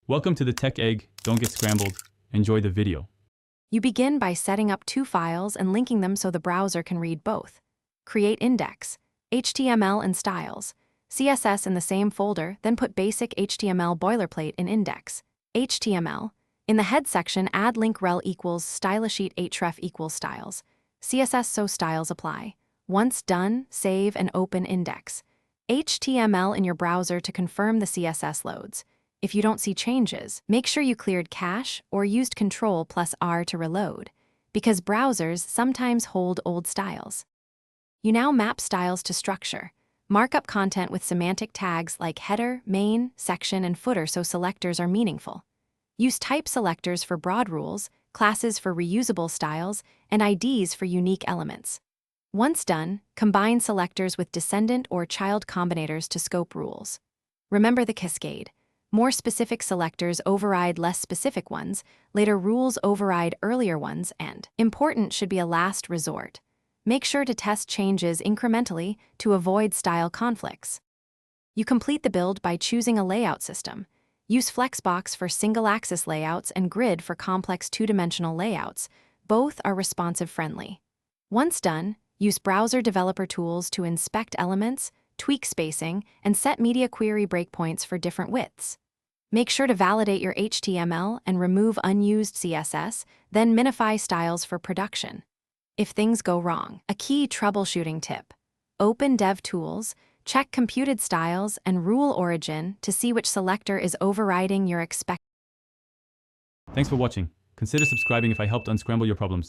Welcome to the Tech Egg. Don't get scrambled. Enjoy the video. You begin by setting up two files and linking them so the browser can read both. Create index, HTML and styles, CSS in the same folder, then put basic HTML boilerplate in index, HTML. In the head section, add link rel equals stylesheet href equals styles, CSS so styles apply. Once done, save and open index. HTML in your browser to confirm the CSS loads. If you don't see changes, make sure you cleared cache or used Ctrl+R to reload, because browsers sometimes hold old styles. You now map styles to structure. Mark up content with semantic tags like header, main, section, and footer so selectors are meaningful. Use type selectors for broad rules, classes for reusable styles, and IDs for unique elements. Once done, combine selectors with descendant or child combinators to scope rules. Remember the cascade. More specific selectors override less specific ones, later rules override earlier ones, and important should be a last resort. Make sure to test changes incrementally to avoid style conflicts. You complete the build by choosing a layout system. Use Flexbox for single-axis layouts and Grid for complex two-dimensional layouts. Both are responsive-friendly. Once done, use browser developer tools to inspect elements, tweak spacing, and set media query breakpoints for different widths. Make sure to validate your HTML and remove unused CSS, then minify styles for production. If things go wrong, a key troubleshooting tip. Open DevTools, check computed styles and rule origin to see which selector is overriding your expected. Thanks for watching. Consider subscribing if I helped unscramble your problems.